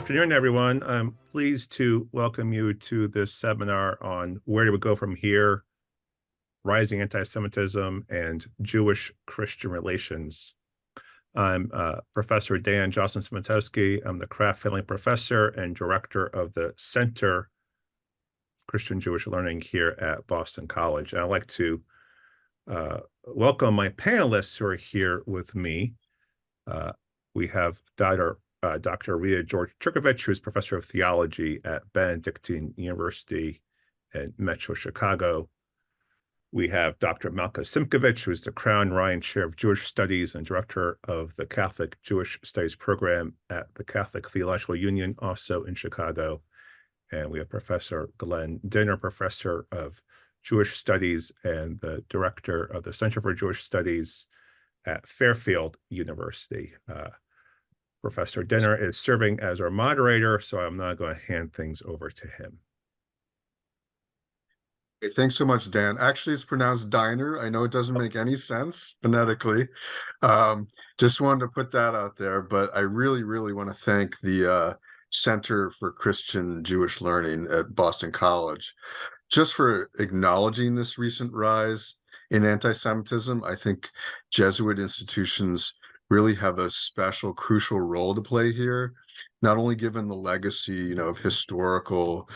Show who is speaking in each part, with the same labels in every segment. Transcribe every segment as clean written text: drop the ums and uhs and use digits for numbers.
Speaker 1: afternoon, everyone. I'm pleased to welcome you to this seminar on where do we go from here, rising anti-Semitism and Jewish-Christian relations. I'm Professor Dan Joslyn-Siemiatkoski. I'm the Kraft Family Professor and Director of the Center of Christian Jewish Learning here at Boston College. And I'd like to welcome my panelists who are here with me. We have Dr. Rita George-Tvrtkovic, who's Professor of Theology at Benedictine University in Metro Chicago. We have Dr. Malka Simkovich, who's the Crown Ryan Chair of Jewish Studies and Director of the Catholic Jewish Studies Program at the Catholic Theological Union, also in Chicago. And we have Professor Glenn Dynner, Professor of Jewish Studies and the Director of the Center for Jewish Studies at Fairfield University. Professor Dynner is serving as our moderator, so I'm now going to hand things over to him.
Speaker 2: Hey, thanks so much, Dan. Actually, it's pronounced Diner. I know it doesn't make any sense phonetically. Just wanted to put that out there, but I really, really want to thank the Center for Christian Jewish Learning at Boston College just for acknowledging this recent rise in anti-Semitism. I think Jesuit institutions really have a special, crucial role to play here, not only given the legacy, of historical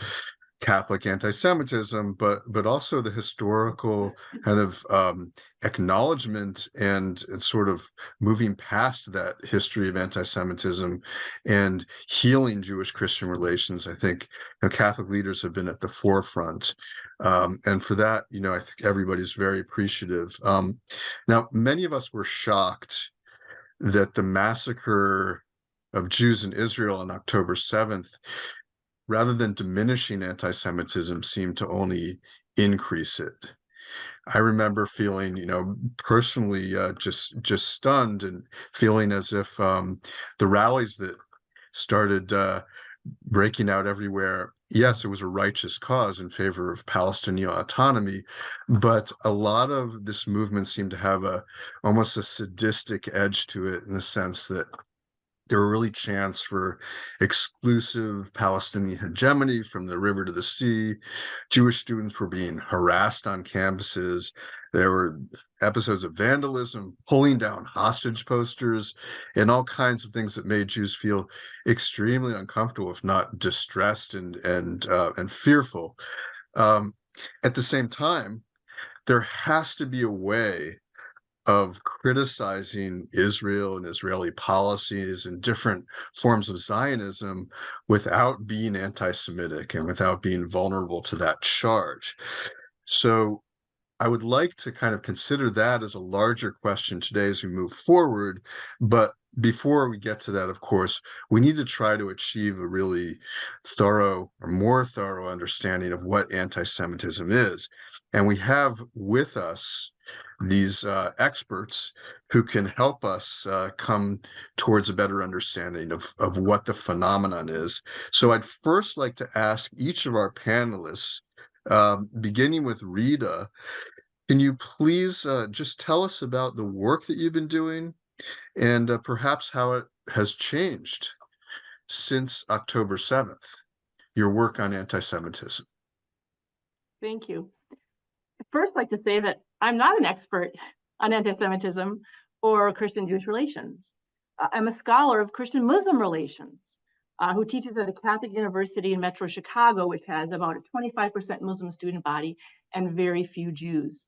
Speaker 2: Catholic anti-Semitism, but also the historical kind of acknowledgement and sort of moving past that history of anti-Semitism and healing Jewish-Christian relations. I think Catholic leaders have been at the forefront, and for that, I think everybody's very appreciative. Now, many of us were shocked that the massacre of Jews in Israel on October 7th, rather than diminishing anti-Semitism, seemed to only increase it. I remember feeling, personally just stunned and feeling as if the rallies that started breaking out everywhere, yes, it was a righteous cause in favor of Palestinian autonomy, but a lot of this movement seemed to have almost a sadistic edge to it, in the sense that there were really chants for exclusive Palestinian hegemony from the river to the sea. Jewish students were being harassed on campuses. There were episodes of vandalism, pulling down hostage posters, and all kinds of things that made Jews feel extremely uncomfortable, if not distressed and fearful. At the same time, there has to be a way of criticizing Israel and Israeli policies and different forms of Zionism without being anti-Semitic and without being vulnerable to that charge. So I would like to kind of consider that as a larger question today as we move forward. But before we get to that, of course, we need to try to achieve a really thorough or more thorough understanding of what anti-Semitism is. And we have with us these experts who can help us come towards a better understanding of what the phenomenon is. So I'd first like to ask each of our panelists, beginning with Rita, can you please just tell us about the work that you've been doing and perhaps how it has changed since October 7th, your work on anti-Semitism?
Speaker 3: Thank you. I'd first like to say that I'm not an expert on anti-Semitism or Christian-Jewish relations. I'm a scholar of Christian-Muslim relations who teaches at the Catholic University in Metro Chicago, which has about a 25% Muslim student body and very few Jews.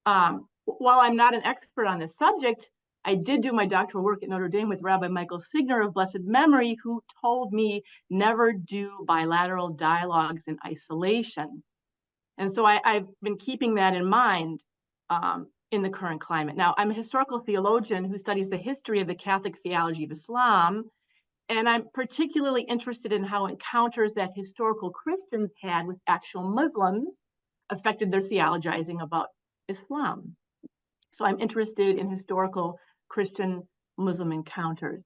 Speaker 3: While I'm not an expert on this subject, I did do my doctoral work at Notre Dame with Rabbi Michael Signer of blessed memory, who told me never do bilateral dialogues in isolation. And so I've been keeping that in mind in the current climate. Now, I'm a historical theologian who studies the history of the Catholic theology of Islam, and I'm particularly interested in how encounters that historical Christians had with actual Muslims affected their theologizing about Islam. So I'm interested in historical Christian-Muslim encounters.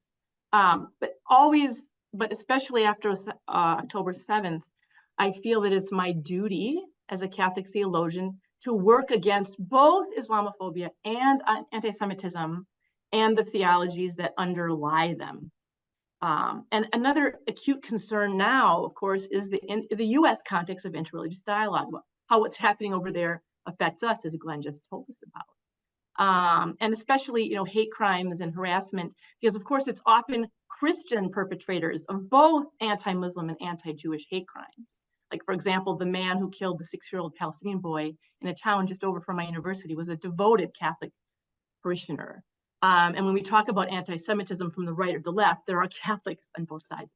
Speaker 3: But especially after October 7th, I feel that it's my duty as a Catholic theologian to work against both Islamophobia and anti-Semitism and the theologies that underlie them. And another acute concern now, of course, is the US context of interreligious dialogue, how what's happening over there affects us, as Glenn just told us about. And especially, hate crimes and harassment, because of course it's often Christian perpetrators of both anti-Muslim and anti-Jewish hate crimes. Like, for example, the man who killed the 6-year-old Palestinian boy in a town just over from my university was a devoted Catholic parishioner. And when we talk about anti-Semitism from the right or the left, there are Catholics on both sides.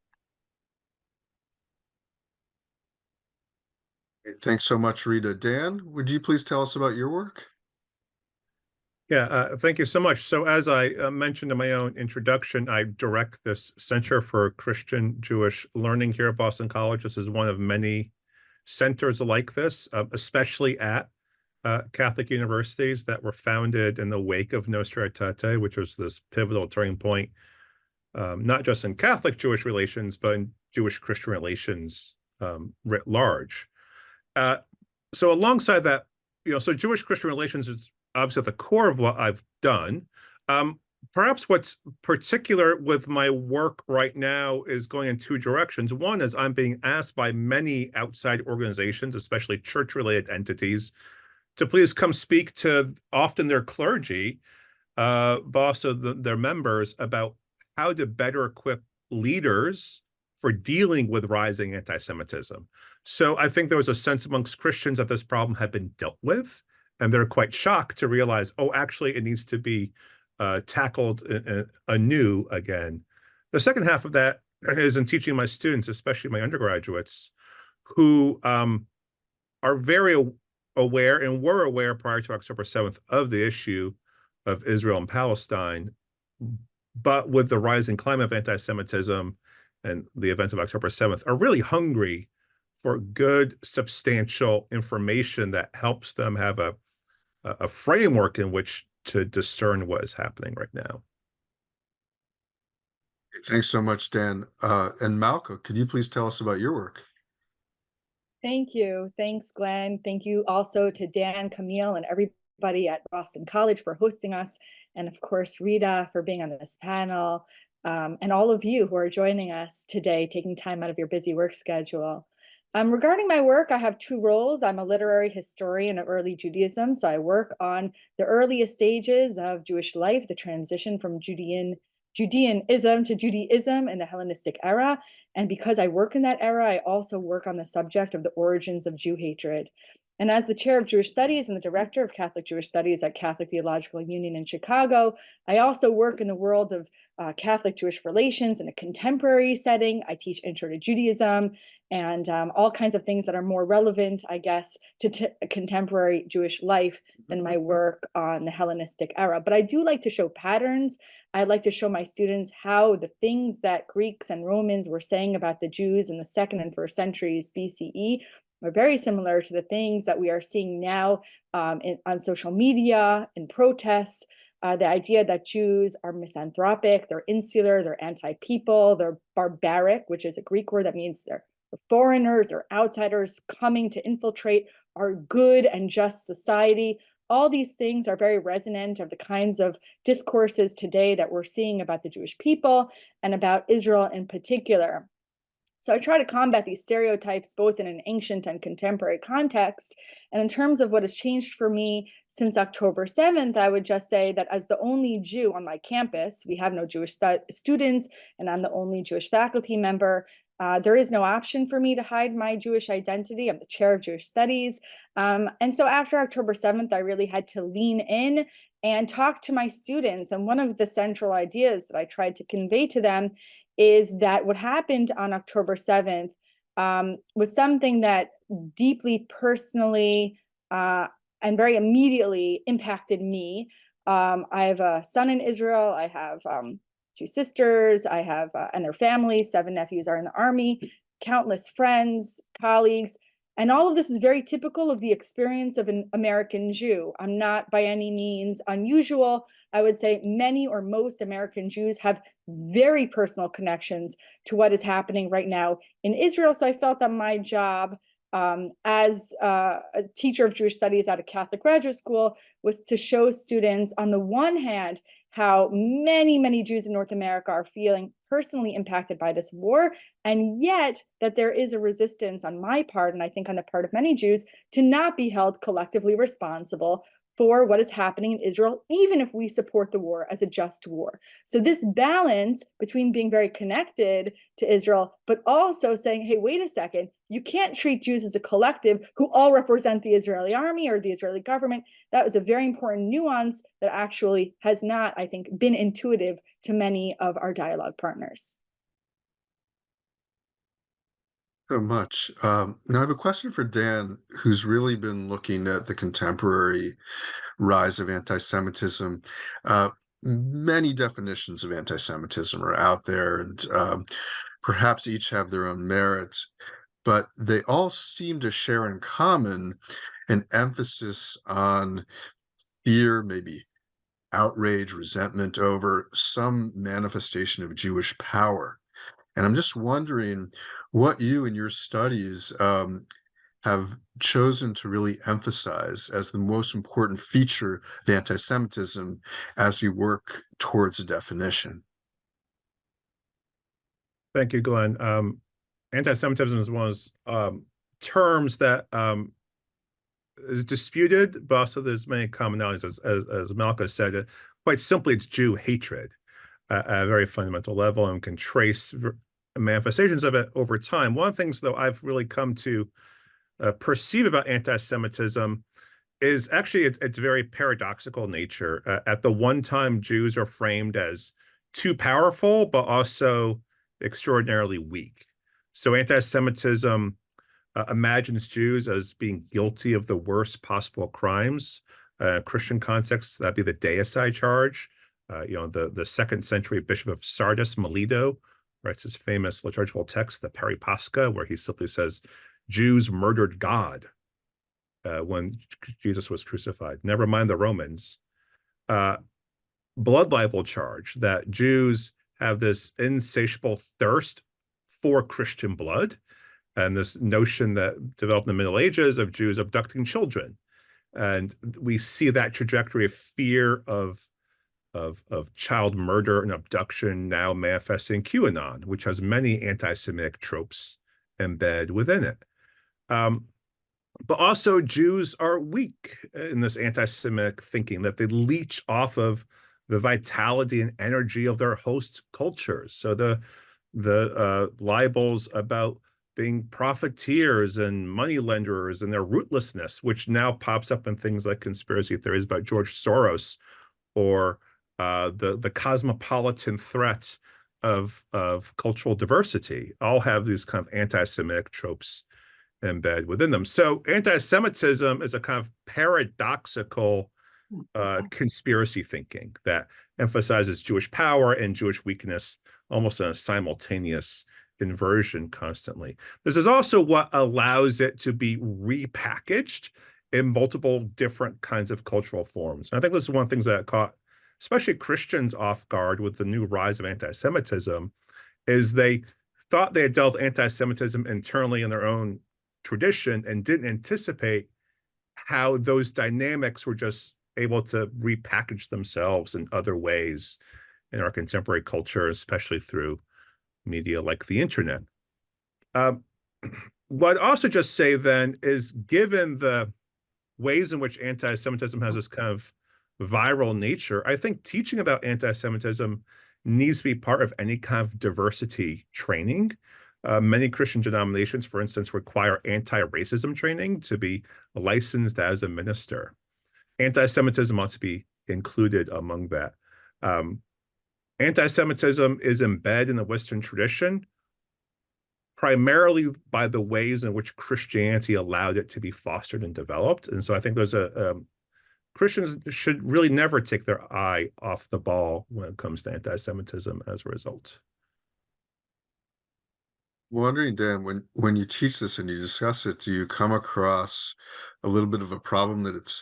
Speaker 2: Thanks so much, Rita. Dan, would you please tell us about your work?
Speaker 1: Yeah, thank you so much. So as I mentioned in my own introduction, I direct this Center for Christian Jewish Learning here at Boston College. This is one of many centers like this, especially at Catholic universities that were founded in the wake of Nostra Aetate, which was this pivotal turning point, not just in Catholic Jewish relations, but in Jewish Christian relations writ large. So alongside that, so Jewish Christian relations is obviously at the core of what I've done. Perhaps what's particular with my work right now is going in two directions. One is I'm being asked by many outside organizations, especially church-related entities, to please come speak to often their clergy, but also their members about how to better equip leaders for dealing with rising anti-Semitism. So I think there was a sense amongst Christians that this problem had been dealt with, and they're quite shocked to realize, oh, actually, it needs to be tackled anew again. The second half of that is in teaching my students, especially my undergraduates, who are very aware and were aware prior to October 7th of the issue of Israel and Palestine, but with the rising climate of anti-Semitism and the events of October 7th are really hungry for good, substantial information that helps them have a framework in which to discern what is happening right now.
Speaker 2: Thanks so much, Dan. And Malka, could you please tell us about your work?
Speaker 4: Thank you. Thanks, Glenn. Thank you also to Dan, Camille, and everybody at Boston College for hosting us. And of course, Rita for being on this panel, and all of you who are joining us today, taking time out of your busy work schedule. Regarding my work, I have two roles. I'm a literary historian of early Judaism, so I work on the earliest stages of Jewish life, the transition from Judaism to Judaism in the Hellenistic era. And because I work in that era, I also work on the subject of the origins of Jew hatred. And as the chair of Jewish Studies and the director of Catholic Jewish Studies at Catholic Theological Union in Chicago, I also work in the world of Catholic Jewish relations in a contemporary setting. I teach Intro to Judaism and all kinds of things that are more relevant, I guess, to contemporary Jewish life than my work on the Hellenistic era. But I do like to show patterns. I like to show my students how the things that Greeks and Romans were saying about the Jews in the 2nd and 1st centuries BCE are very similar to the things that we are seeing now on social media, in protests. The idea that Jews are misanthropic, they're insular, they're anti-people, they're barbaric, which is a Greek word that means they're foreigners, they're outsiders coming to infiltrate our good and just society. All these things are very resonant of the kinds of discourses today that we're seeing about the Jewish people and about Israel in particular. So I try to combat these stereotypes both in an ancient and contemporary context. And in terms of what has changed for me since October 7th, I would just say that as the only Jew on my campus, we have no Jewish students, and I'm the only Jewish faculty member. There is no option for me to hide my Jewish identity. I'm the chair of Jewish Studies. And so after October 7th, I really had to lean in and talk to my students. And one of the central ideas that I tried to convey to them is that what happened on October 7th was something that deeply personally and very immediately impacted me. I have a son in Israel. I have 2 sisters. I have and their families. 7 nephews are in the army, countless friends, colleagues. And all of this is very typical of the experience of an American Jew. I'm not by any means unusual. I would say many or most American Jews have very personal connections to what is happening right now in Israel. So I felt that my job as a teacher of Jewish Studies at a Catholic graduate school was to show students, on the one hand, how many, many Jews in North America are feeling personally impacted by this war, and yet that there is a resistance on my part, and I think on the part of many Jews, to not be held collectively responsible for what is happening in Israel, even if we support the war as a just war. So this balance between being very connected to Israel, but also saying, hey, wait a second, you can't treat Jews as a collective who all represent the Israeli army or the Israeli government. That was a very important nuance that actually has not, I think, been intuitive to many of our dialogue partners.
Speaker 2: So much. Now I have a question for Dan, who's really been looking at the contemporary rise of anti-Semitism. Many definitions of anti-Semitism are out there, and perhaps each have their own merits, but they all seem to share in common an emphasis on fear, maybe outrage, resentment over some manifestation of Jewish power. And I'm just wondering what you in your studies have chosen to really emphasize as the most important feature of anti-Semitism as we work towards a definition.
Speaker 1: Thank you, Glenn. Anti-Semitism is one of those terms that is disputed, but also there's many commonalities, as Malka said. Quite simply, it's Jew hatred at a very fundamental level, and can trace manifestations of it over time. One of the things, though, I've really come to perceive about anti-Semitism is actually its very paradoxical nature. At the one time, Jews are framed as too powerful, but also extraordinarily weak. So anti-Semitism imagines Jews as being guilty of the worst possible crimes. Christian context, that'd be the deicide charge. The 2nd century bishop of Sardis, Melito, writes his famous liturgical text, the Peripascha, where he simply says, Jews murdered God when Jesus was crucified. Never mind the Romans. Blood libel charge that Jews have this insatiable thirst for Christian blood, and this notion that developed in the Middle Ages of Jews abducting children. And we see that trajectory of fear of child murder and abduction now manifesting QAnon, which has many anti-Semitic tropes embedded within it. But also Jews are weak in this anti-Semitic thinking, that they leech off of the vitality and energy of their host cultures. So the libels about being profiteers and moneylenders and their rootlessness, which now pops up in things like conspiracy theories about George Soros, or the cosmopolitan threat of cultural diversity, all have these kind of anti-Semitic tropes embedded within them. So anti-Semitism is a kind of paradoxical conspiracy thinking that emphasizes Jewish power and Jewish weakness almost in a simultaneous inversion constantly. This is also what allows it to be repackaged in multiple different kinds of cultural forms. And I think this is one of the things that caught especially Christians off guard with the new rise of anti-Semitism, is they thought they had dealt with anti-Semitism internally in their own tradition and didn't anticipate how those dynamics were just able to repackage themselves in other ways in our contemporary culture, especially through media like the internet. What I'd also just say then is, given the ways in which anti-Semitism has this kind of viral nature, I think teaching about anti-Semitism needs to be part of any kind of diversity training. Many Christian denominations, for instance, require anti-racism training to be licensed as a minister. Anti-Semitism ought to be included among that. Anti-Semitism is embedded in the Western tradition primarily by the ways in which Christianity allowed it to be fostered and developed. And so I think there's Christians should really never take their eye off the ball when it comes to anti-Semitism as a result.
Speaker 2: Wondering, Dan, when you teach this and you discuss it, do you come across a little bit of a problem that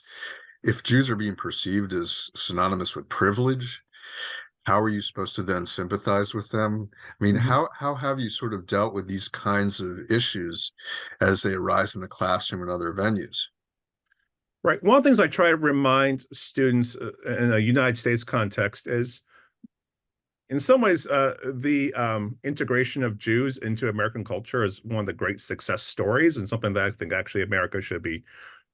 Speaker 2: if Jews are being perceived as synonymous with privilege, how are you supposed to then sympathize with them? I mean, how have you sort of dealt with these kinds of issues as they arise in the classroom and other venues?
Speaker 1: Right. One of the things I try to remind students in a United States context is in some ways, the integration of Jews into American culture is one of the great success stories, and something that I think actually America should be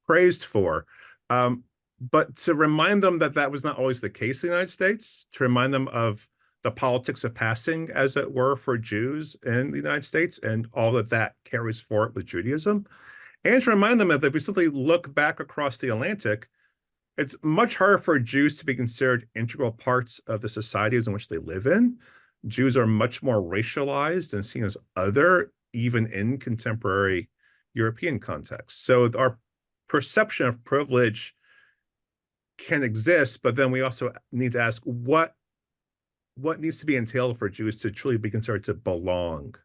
Speaker 1: praised for. But to remind them that that was not always the case in the United States, to remind them of the politics of passing, as it were, for Jews in the United States, and all that that carries forward with Judaism, and to remind them that if we simply look back across the Atlantic, it's much harder for Jews to be considered integral parts of the societies in which they live in. Jews are much more racialized and seen as other, even in contemporary European contexts. So our perception of privilege can exist, but then we also need to ask what needs to be entailed for Jews to truly be considered to belong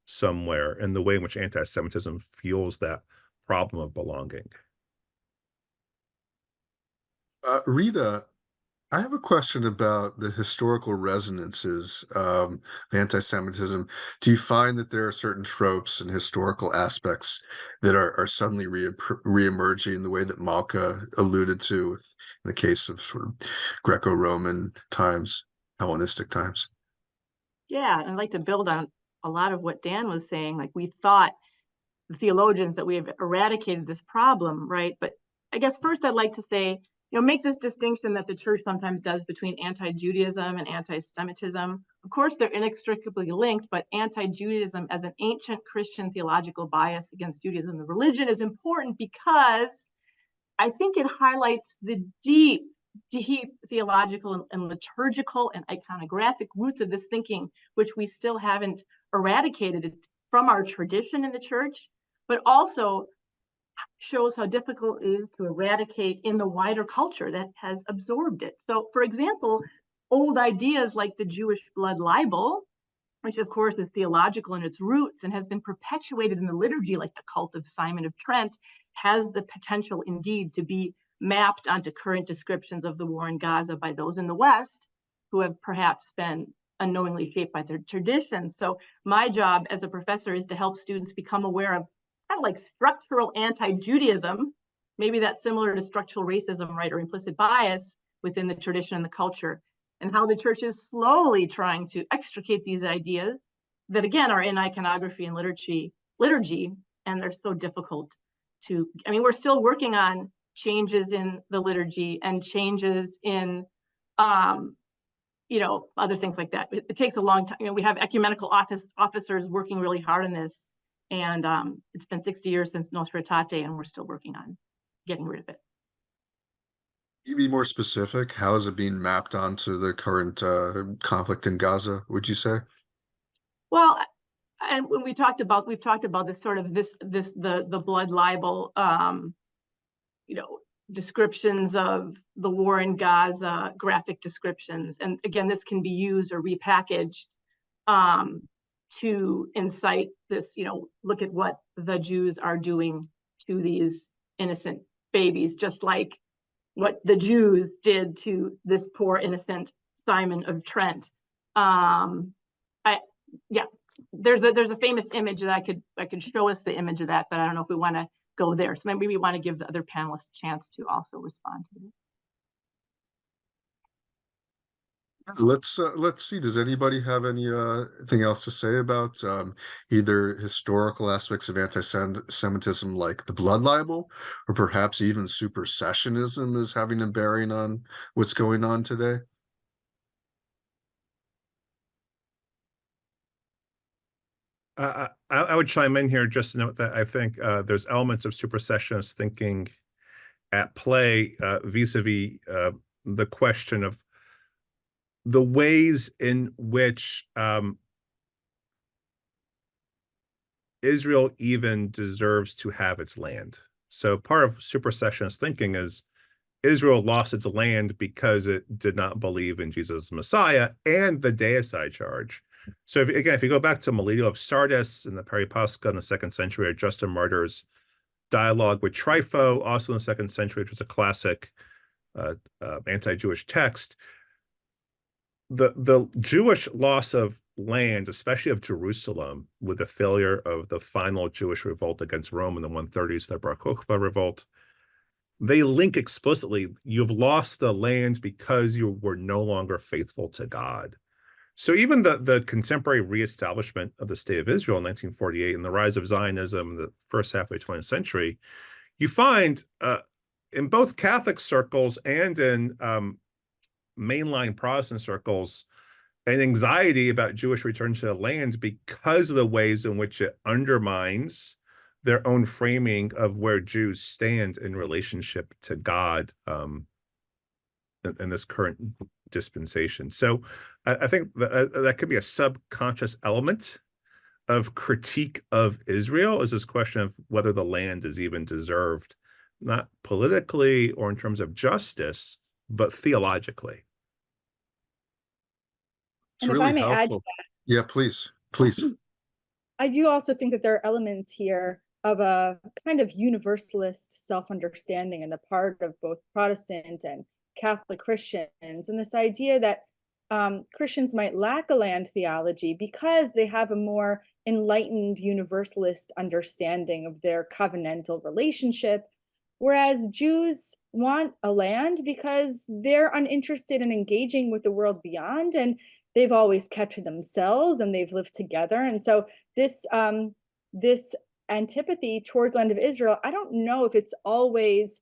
Speaker 1: somewhere, in the way in which anti-Semitism fuels that problem of belonging.
Speaker 2: Rita, I have a question about the historical resonances of anti-Semitism. Do you find that there are certain tropes and historical aspects that are suddenly re-emerging in the way that Malka alluded to in the case of sort of Greco-Roman times, Hellenistic times?
Speaker 3: Yeah, I'd like to build on a lot of what Dan was saying. Like, we thought, the theologians, that we have eradicated this problem, right? But I guess first I'd like to say, make this distinction that the church sometimes does between anti-Judaism and anti-Semitism. Of course, they're inextricably linked, but anti-Judaism as an ancient Christian theological bias against Judaism, the religion, is important because I think it highlights the deep theological and liturgical and iconographic roots of this thinking, which we still haven't eradicated from our tradition in the church, but also shows how difficult it is to eradicate in the wider culture that has absorbed it. So, for example, old ideas like the Jewish blood libel, which of course is theological in its roots and has been perpetuated in the liturgy, like the cult of Simon of Trent, has the potential indeed to be mapped onto current descriptions of the war in Gaza by those in the West who have perhaps been unknowingly shaped by their traditions. So my job as a professor is to help students become aware of kind of like structural anti-Judaism, maybe that's similar to structural racism, right, or implicit bias within the tradition and the culture, and how the church is slowly trying to extricate these ideas that, again, are in iconography and liturgy, and they're so difficult to, we're still working on changes in the liturgy and changes in, other things like that. It takes a long time. We have ecumenical officers working really hard on this, and it's been 60 years since Nostra Aetate, and we're still working on getting rid of it.
Speaker 2: Can you be more specific? How is it being mapped onto the current conflict in Gaza, would you say?
Speaker 3: Well, and when we've talked about this sort of the blood libel, descriptions of the war in Gaza, graphic descriptions, and again, this can be used or repackaged to incite this, look at what the Jews are doing to these innocent babies, just like what the Jews did to this poor innocent Simon of Trent. There's a famous image that I could show us the image of that, but I don't know if we want to go there. So maybe we want to give the other panelists a chance to also respond to it.
Speaker 2: Let's see. Does anybody have anything else to say about either historical aspects of anti-Semitism, like the blood libel, or perhaps even supersessionism is having a bearing on what's going on today?
Speaker 1: I would chime in here just to note that I think there's elements of supersessionist thinking at play vis-a-vis the question of the ways in which Israel even deserves to have its land. So part of supersessionist thinking is Israel lost its land because it did not believe in Jesus as Messiah and the deicide charge. So if you go back to Melito of Sardis in the Peripasca in the 2nd century, or Justin Martyr's dialogue with Trypho, also in the 2nd century, which was a classic anti-Jewish text, the Jewish loss of land, especially of Jerusalem, with the failure of the final Jewish revolt against Rome in the 130s, the Bar Kokhba revolt, they link explicitly, you've lost the land because you were no longer faithful to God. So even the contemporary reestablishment of the state of Israel in 1948 and the rise of Zionism in the first half of the 20th century, you find in both Catholic circles and in mainline Protestant circles an anxiety about Jewish return to the land because of the ways in which it undermines their own framing of where Jews stand in relationship to God in this current dispensation. So I think that could be a subconscious element of critique of Israel, is this question of whether the land is even deserved, not politically or in terms of justice, but theologically.
Speaker 2: It's
Speaker 4: And if
Speaker 2: really
Speaker 4: I may add to
Speaker 2: helpful. Yeah, please, please.
Speaker 4: I do also think that there are elements here of a kind of universalist self-understanding on the part of both Protestant and Catholic Christians, and this idea that Christians might lack a land theology because they have a more enlightened universalist understanding of their covenantal relationship, whereas Jews want a land because they're uninterested in engaging with the world beyond, and they've always kept to themselves and they've lived together. And so this antipathy towards the land of Israel, I don't know if it's always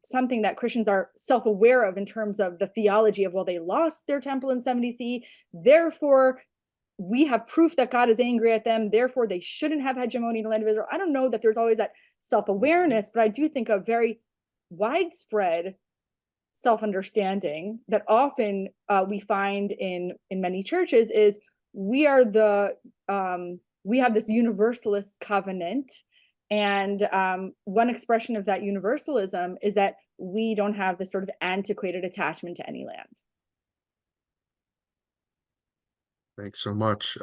Speaker 4: something that Christians are self-aware of in terms of the theology of, well, they lost their temple in 70 CE, therefore we have proof that God is angry at them, therefore they shouldn't have hegemony in the land of Israel. I don't know that there's always that self-awareness, but I do think a very widespread self-understanding that often we find in many churches is we are we have this universalist covenant, and one expression of that universalism is that we don't have this sort of antiquated attachment to any land.
Speaker 2: Thanks so much.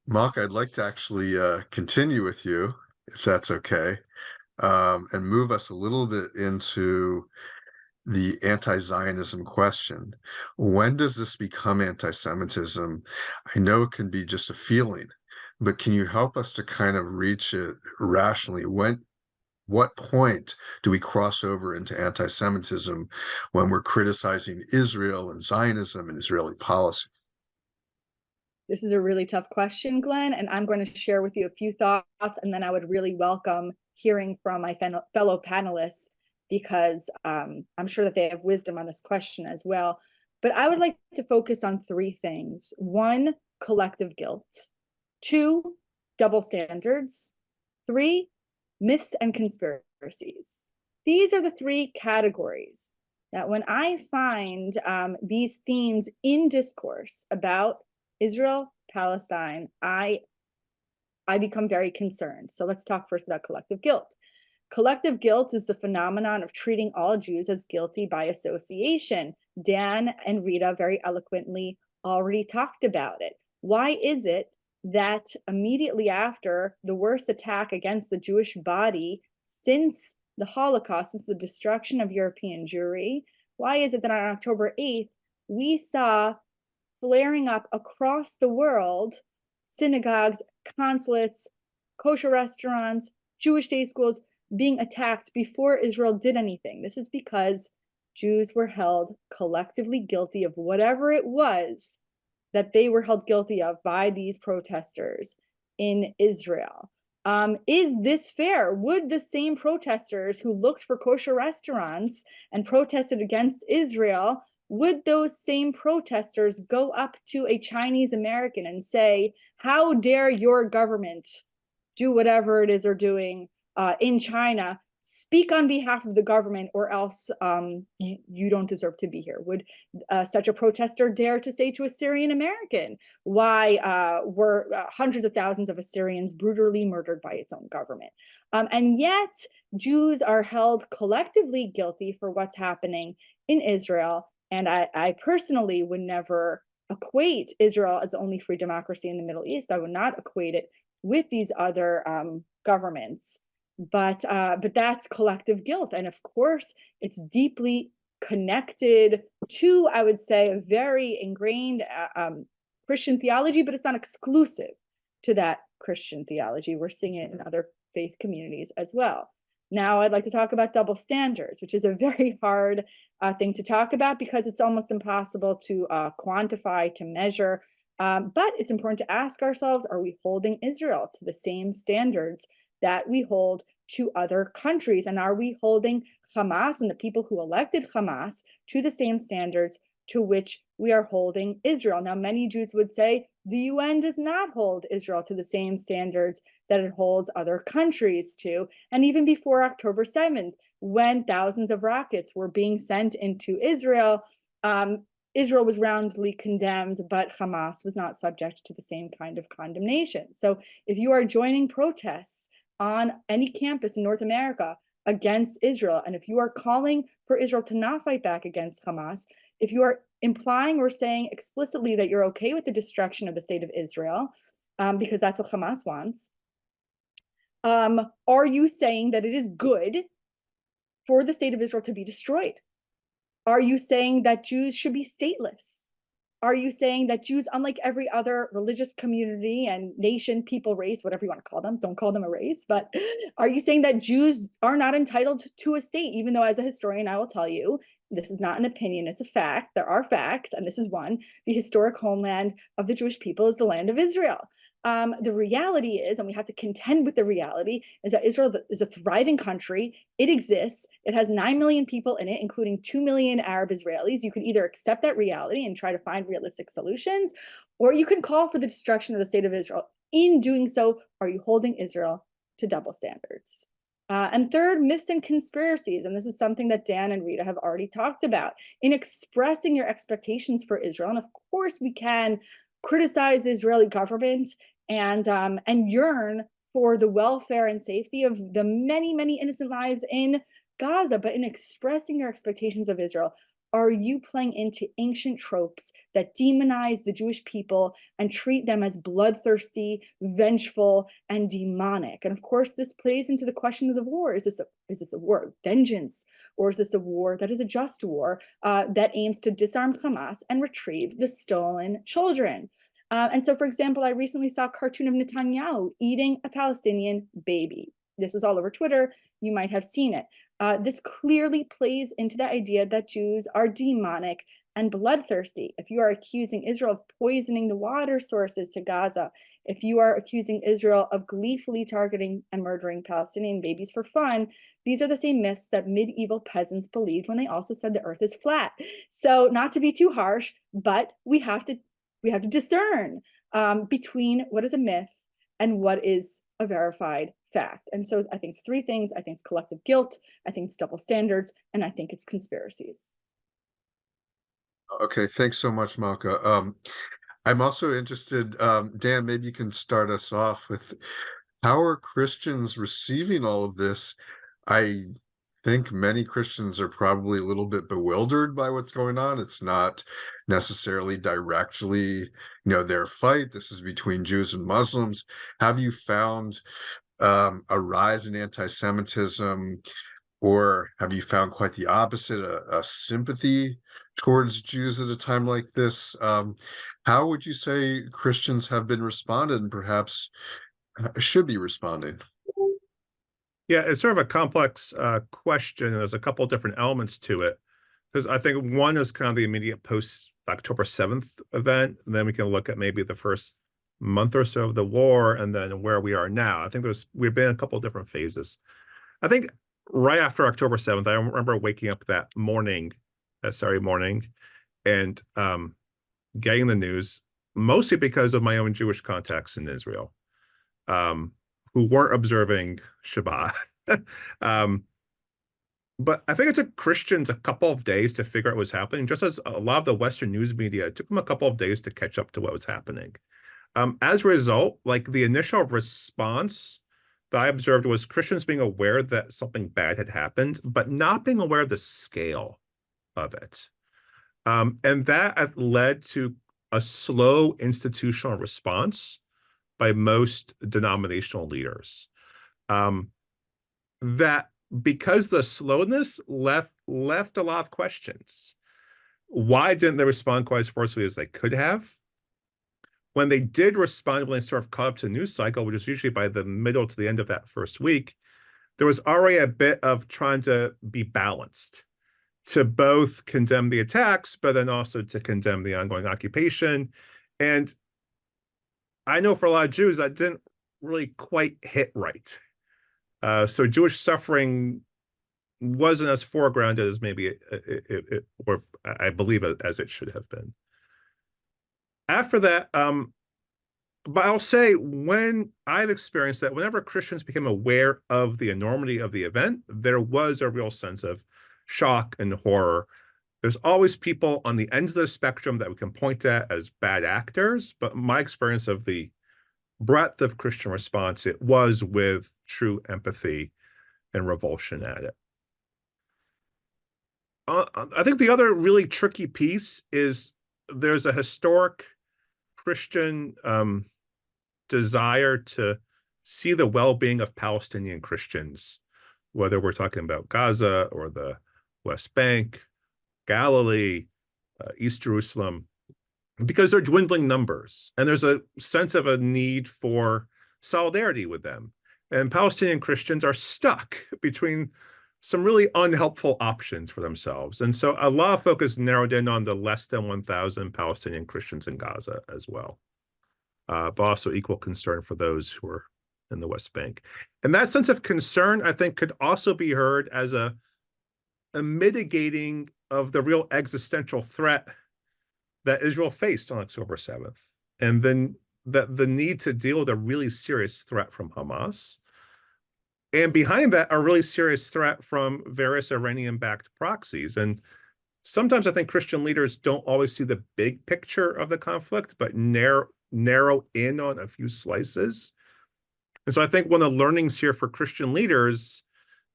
Speaker 2: Malka, I'd like to actually continue with you, if that's okay, and move us a little bit into the anti-Zionism question. When does this become anti-Semitism? I know it can be just a feeling, but can you help us to kind of reach it rationally? What point do we cross over into anti-Semitism when we're criticizing Israel and Zionism and Israeli policy?
Speaker 4: This is a really tough question, Glenn, and I'm going to share with you a few thoughts, and then I would really welcome hearing from my fellow panelists, because I'm sure that they have wisdom on this question as well. But I would like to focus on three things. One, collective guilt. Two, double standards. Three, myths and conspiracies. These are the three categories that when I find these themes in discourse about Israel, Palestine, I become very concerned. So let's talk first about collective guilt. Collective guilt is the phenomenon of treating all Jews as guilty by association. Dan and Rita very eloquently already talked about it. Why is it that immediately after the worst attack against the Jewish body since the Holocaust, since the destruction of European Jewry, why is it that on October 8th, we saw flaring up across the world synagogues, consulates, kosher restaurants, Jewish day schools being attacked before Israel did anything? This is because Jews were held collectively guilty of whatever it was that they were held guilty of by these protesters in Israel. Is this fair? Would the same protesters who looked for kosher restaurants and protested against Israel, would those same protesters go up to a Chinese American and say, how dare your government do whatever it is they're doing in China? Speak on behalf of the government, or else you don't deserve to be here. Would such a protester dare to say to a Syrian American, why were hundreds of thousands of Assyrians brutally murdered by its own government? And yet Jews are held collectively guilty for what's happening in Israel. And I personally would never equate Israel as the only free democracy in the Middle East. I would not equate it with these other governments. But that's collective guilt. And of course, it's deeply connected to, I would say, a very ingrained Christian theology, but it's not exclusive to that Christian theology. We're seeing it in other faith communities as well. Now I'd like to talk about double standards, which is a very hard thing to talk about because it's almost impossible to quantify, to measure. But it's important to ask ourselves, are we holding Israel to the same standards that we hold to other countries? And are we holding Hamas and the people who elected Hamas to the same standards to which we are holding Israel? Now, many Jews would say the UN does not hold Israel to the same standards that it holds other countries to. And even before October 7th, when thousands of rockets were being sent into Israel, Israel was roundly condemned, but Hamas was not subject to the same kind of condemnation. So if you are joining protests on any campus in North America against Israel, and if you are calling for Israel to not fight back against Hamas, if you are implying or saying explicitly that you're okay with the destruction of the state of Israel, because that's what Hamas wants, are you saying that it is good for the state of Israel to be destroyed? Are you saying that Jews should be stateless? Are you saying that Jews, unlike every other religious community and nation, people, race, whatever you want to call them, don't call them a race, but are you saying that Jews are not entitled to a state, even though as a historian, I will tell you, this is not an opinion, it's a fact. There are facts, and this is one. The historic homeland of the Jewish people is the land of Israel. The reality is, and we have to contend with the reality, is that Israel is a thriving country. It exists. It has 9 million people in it, including 2 million Arab Israelis. You can either accept that reality and try to find realistic solutions, or you can call for the destruction of the state of Israel. In doing so, are you holding Israel to double standards? And third, myths and conspiracies. And this is something that Dan and Rita have already talked about. In expressing your expectations for Israel, and of course we can criticize the Israeli government and yearn for the welfare and safety of the many, many innocent lives in Gaza. But in expressing your expectations of Israel, are you playing into ancient tropes that demonize the Jewish people and treat them as bloodthirsty, vengeful, and demonic? And of course, this plays into the question of the war. Is this a war of vengeance? Or is this a war that is a just war that aims to disarm Hamas and retrieve the stolen children? And so, for example, I recently saw a cartoon of Netanyahu eating a Palestinian baby. This was all over Twitter. You might have seen it. This clearly plays into the idea that Jews are demonic and bloodthirsty. If you are accusing Israel of poisoning the water sources to Gaza, if you are accusing Israel of gleefully targeting and murdering Palestinian babies for fun, these are the same myths that medieval peasants believed when they also said the earth is flat. So not to be too harsh, but we have to discern between what is a myth and what is a verified fact. And so I think it's three things. I think it's collective guilt, I think it's double standards, and I think it's conspiracies.
Speaker 2: Okay, thanks so much, Malka. I'm also interested, Dan, maybe you can start us off with how are Christians receiving all of this? I think many Christians are probably a little bit bewildered by what's going on. It's not necessarily directly, their fight. This is between Jews and Muslims. Have you found a rise in anti-Semitism, or have you found quite the opposite, a sympathy towards Jews at a time like this? How would you say Christians have been responded and perhaps should be responding?
Speaker 1: Yeah, it's sort of a complex question. There's a couple of different elements to it, because I think one is kind of the immediate post-October 7th event. And then we can look at maybe the first month or so of the war and then where we are now. I think we've been in a couple of different phases. I think right after October 7th, I remember waking up that Saturday morning, and getting the news, mostly because of my own Jewish contacts in Israel, who weren't observing Shabbat. But I think it took Christians a couple of days to figure out what was happening, just as a lot of the Western news media, it took them a couple of days to catch up to what was happening. As a result, like the initial response that I observed was Christians being aware that something bad had happened, but not being aware of the scale of it. And that led to a slow institutional response by most denominational leaders. That because the slowness left a lot of questions. Why didn't they respond quite as forcefully as they could have? When they did respond, when they sort of caught up to the news cycle, which is usually by the middle to the end of that first week, there was already a bit of trying to be balanced, to both condemn the attacks, but then also to condemn the ongoing occupation. And I know for a lot of Jews, that didn't really quite hit right. So Jewish suffering wasn't as foregrounded as maybe or I believe as it should have been. After that, but I'll say when I've experienced that, whenever Christians became aware of the enormity of the event, there was a real sense of shock and horror. There's always people on the ends of the spectrum that we can point at as bad actors, but my experience of the breadth of Christian response, it was with true empathy and revulsion at it. I think the other really tricky piece is there's a historic Christian desire to see the well-being of Palestinian Christians, whether we're talking about Gaza or the West Bank, Galilee, East Jerusalem, because they're dwindling numbers. And there's a sense of a need for solidarity with them. And Palestinian Christians are stuck between some really unhelpful options for themselves. And so a lot of focus narrowed in on the less than 1,000 Palestinian Christians in Gaza as well, but also equal concern for those who are in the West Bank. And that sense of concern, I think, could also be heard as a mitigating of the real existential threat that Israel faced on October 7th. And then the need to deal with a really serious threat from Hamas. And behind that, a really serious threat from various Iranian-backed proxies. And sometimes I think Christian leaders don't always see the big picture of the conflict, but narrow in on a few slices. And so I think one of the learnings here for Christian leaders,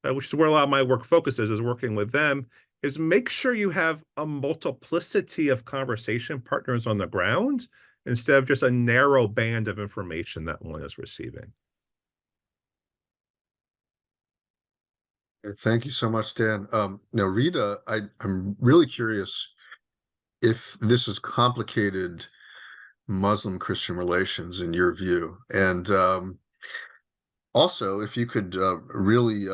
Speaker 1: which is where a lot of my work focuses, is working with them, is make sure you have a multiplicity of conversation partners on the ground instead of just a narrow band of information that one is receiving.
Speaker 2: Thank you so much, Dan. Now, Rita, I'm really curious if this is complicated Muslim-Christian relations in your view. And also, if you could really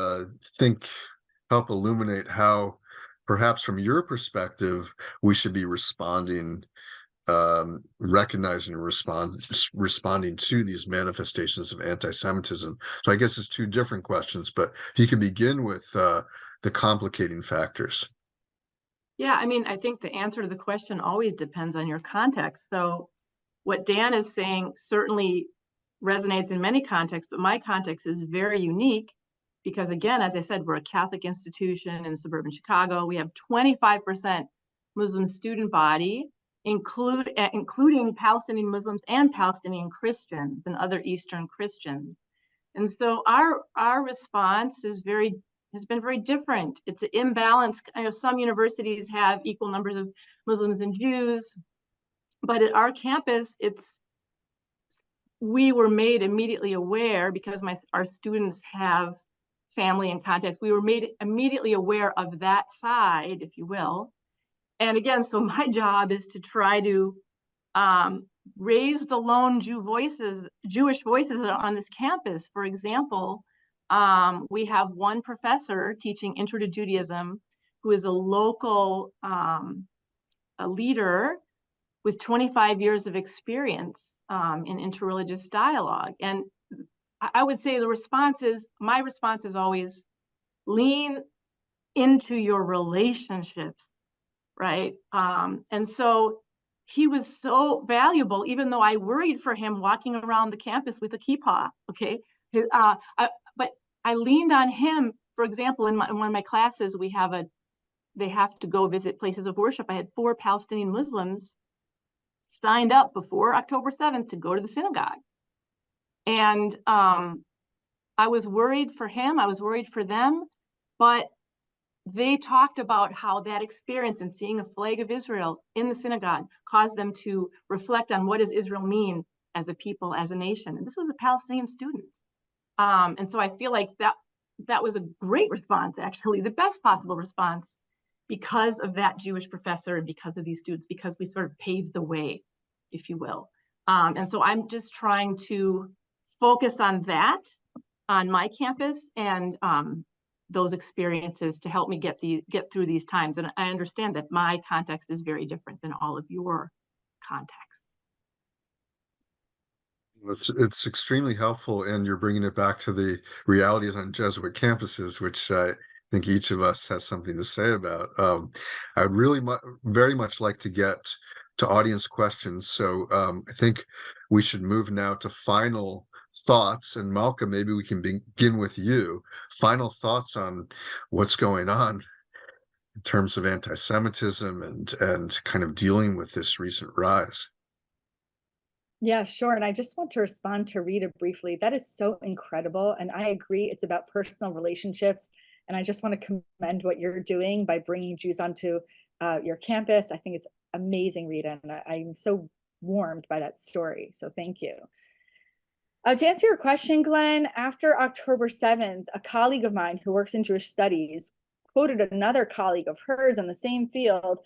Speaker 2: help illuminate how, perhaps from your perspective, we should be responding, recognizing and responding to these manifestations of anti-Semitism. So I guess it's two different questions, but if you could begin with the complicating factors.
Speaker 3: Yeah, I mean, I think the answer to the question always depends on your context. So what Dan is saying certainly resonates in many contexts, but my context is very unique because, again, as I said, we're a Catholic institution in suburban Chicago. We have 25% Muslim student body, including Palestinian Muslims and Palestinian Christians and other Eastern Christians. And so our response has been very different. It's an imbalance. I know some universities have equal numbers of Muslims and Jews, but at our campus, we were made immediately aware, because our students have family and contacts, we were made immediately aware of that side, if you will. And again, so my job is to try to raise the lone Jewish voices on this campus. For example, we have one professor teaching Intro to Judaism who is a local a leader with 25 years of experience in interreligious dialogue. And I would say my response is always lean into your relationships, right? And so he was so valuable, even though I worried for him walking around the campus with a kippah, okay? But I leaned on him. For example, in one of my classes, they have to go visit places of worship. I had 4 Palestinian Muslims signed up before October 7th to go to the synagogue. And I was worried for him, I was worried for them, but they talked about how that experience and seeing a flag of Israel in the synagogue caused them to reflect on what does Israel mean as a people, as a nation. And this was a Palestinian student. And so I feel like that was a great response, actually, the best possible response, because of that Jewish professor and because of these students, because we sort of paved the way, if you will. And so I'm just trying to focus on that on my campus and those experiences to help me get through these times. And I understand that my context is very different than all of your context.
Speaker 2: It's extremely helpful, and you're bringing it back to the realities on Jesuit campuses, which I think each of us has something to say about. I'd really very much like to get to audience questions, so I think we should move now to final thoughts. And Malka, maybe we can begin with you. Final thoughts on what's going on in terms of anti-Semitism and kind of dealing with this recent rise.
Speaker 4: Yeah, sure. And I just want to respond to Rita briefly. That is so incredible. And I agree, it's about personal relationships. And I just want to commend what you're doing by bringing Jews onto your campus. I think it's amazing, Rita. And I'm so warmed by that story. So thank you. To answer your question, Glenn, after October 7th, a colleague of mine who works in Jewish studies quoted another colleague of hers in the same field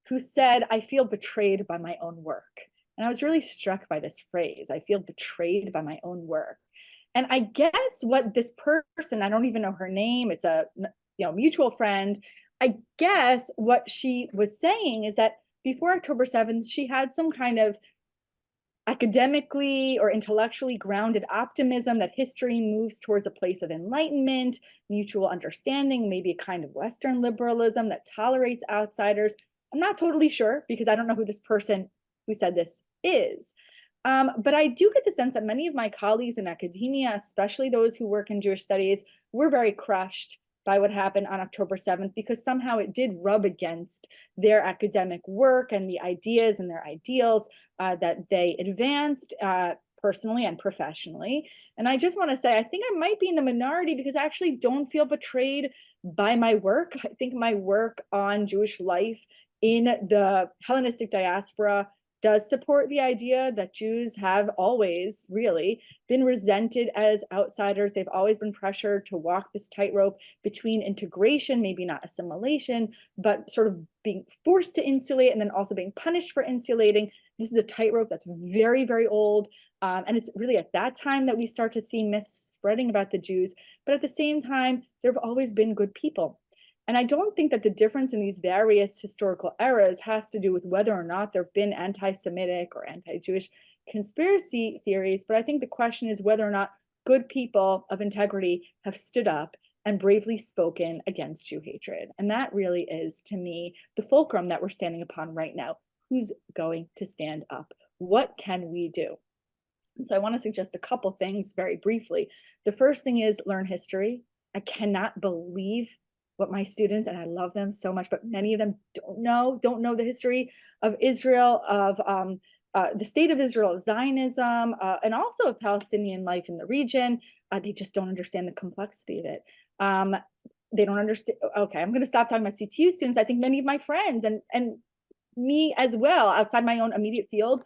Speaker 4: who said, "I feel betrayed by my own work." And I was really struck by this phrase, "I feel betrayed by my own work." And I guess what this person, I don't even know her name, it's a mutual friend. I guess what she was saying is that before October 7th, she had some kind of academically or intellectually grounded optimism that history moves towards a place of enlightenment, mutual understanding, maybe a kind of Western liberalism that tolerates outsiders. I'm not totally sure because I don't know who this person who said this is. But I do get the sense that many of my colleagues in academia, especially those who work in Jewish studies, were very crushed by what happened on October 7th, because somehow it did rub against their academic work and the ideas and their ideals that they advanced personally and professionally. And I just want to say, I think I might be in the minority because I actually don't feel betrayed by my work. I think my work on Jewish life in the Hellenistic diaspora does support the idea that Jews have always really been resented as outsiders. They've always been pressured to walk this tightrope between integration, maybe not assimilation, but sort of being forced to insulate and then also being punished for insulating. This is a tightrope that's very, very old. And it's really at that time that we start to see myths spreading about the Jews. But at the same time, there have always been good people. And I don't think that the difference in these various historical eras has to do with whether or not there have been anti-Semitic or anti-Jewish conspiracy theories, but I think the question is whether or not good people of integrity have stood up and bravely spoken against Jew hatred. And that really is, to me, the fulcrum that we're standing upon right now. Who's going to stand up? What can we do? And so I want to suggest a couple things very briefly. The first thing is learn history. I cannot believe what my students, and I love them so much, but many of them don't know the history of Israel, of the state of Israel, of Zionism, and also of Palestinian life in the region. They just don't understand the complexity of it. They don't understand. Okay, I'm going to stop talking about CTU students. I think many of my friends and me as well, outside my own immediate field,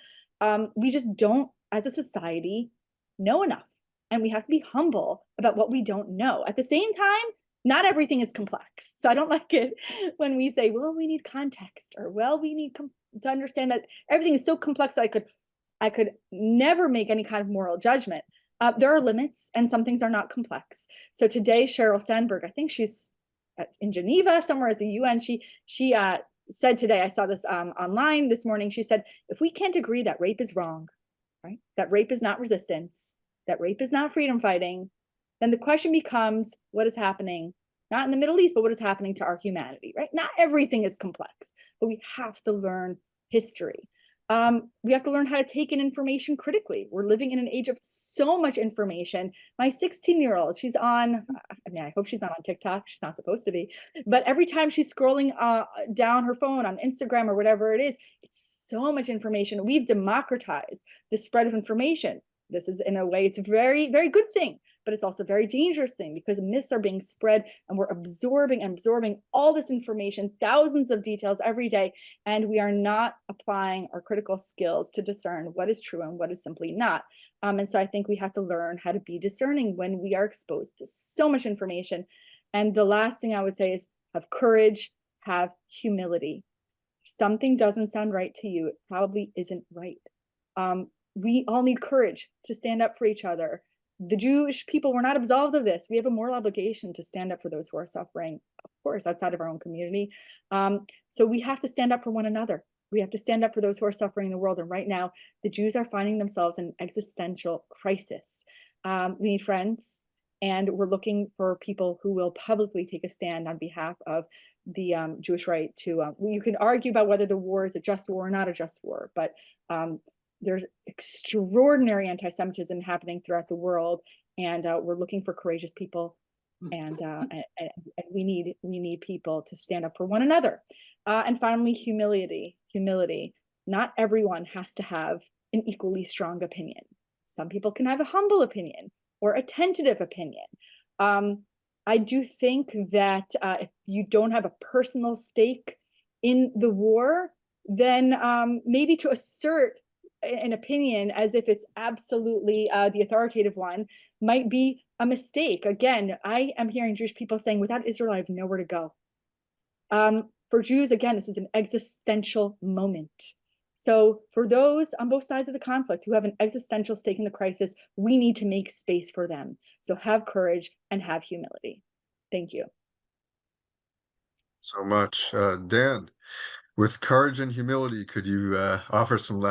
Speaker 4: we just don't, as a society, know enough. And we have to be humble about what we don't know. At the same time, not everything is complex. So I don't like it when we say, well, we need context, or well, we need to understand that everything is so complex that I could never make any kind of moral judgment. There are limits, and some things are not complex. So today, Sheryl Sandberg, I think she's in Geneva, somewhere at the UN, she said today, I saw this online this morning, she said, if we can't agree that rape is wrong, right? That rape is not resistance, that rape is not freedom fighting, then the question becomes, what is happening, not in the Middle East, but what is happening to our humanity, right? Not everything is complex, but we have to learn history. We have to learn how to take in information critically. We're living in an age of so much information. My 16-year-old, she's on, I hope she's not on TikTok. She's not supposed to be. But every time she's scrolling down her phone on Instagram or whatever it is, it's so much information. We've democratized the spread of information. This is, in a way, it's a very, very good thing, but it's also a very dangerous thing because myths are being spread and we're absorbing all this information, thousands of details every day, and we are not applying our critical skills to discern what is true and what is simply not. And so I think we have to learn how to be discerning when we are exposed to so much information. And the last thing I would say is have courage, have humility. If something doesn't sound right to you, it probably isn't right. We all need courage to stand up for each other. the Jewish people were not absolved of this. We have a moral obligation to stand up for those who are suffering, of course, outside of our own community. So we have to stand up for one another. We have to stand up for those who are suffering in the world. And right now, the Jews are finding themselves in an existential crisis. We need friends, and we're looking for people who will publicly take a stand on behalf of the Jewish right to, you can argue about whether the war is a just war or not a just war, but there's extraordinary anti-Semitism happening throughout the world, and we're looking for courageous people, and we need people to stand up for one another. And finally, humility. Not everyone has to have an equally strong opinion. Some people can have a humble opinion or a tentative opinion. I do think that if you don't have a personal stake in the war, then maybe to assert an opinion as if it's absolutely the authoritative one might be a mistake. Again, I am hearing Jewish people saying, without Israel, I have nowhere to go. For Jews, again, this is an existential moment. So for those on both sides of the conflict who have an existential stake in the crisis, we need to make space for them. So have courage and have humility. Thank you.
Speaker 2: So much. Dan, with courage and humility, could you offer some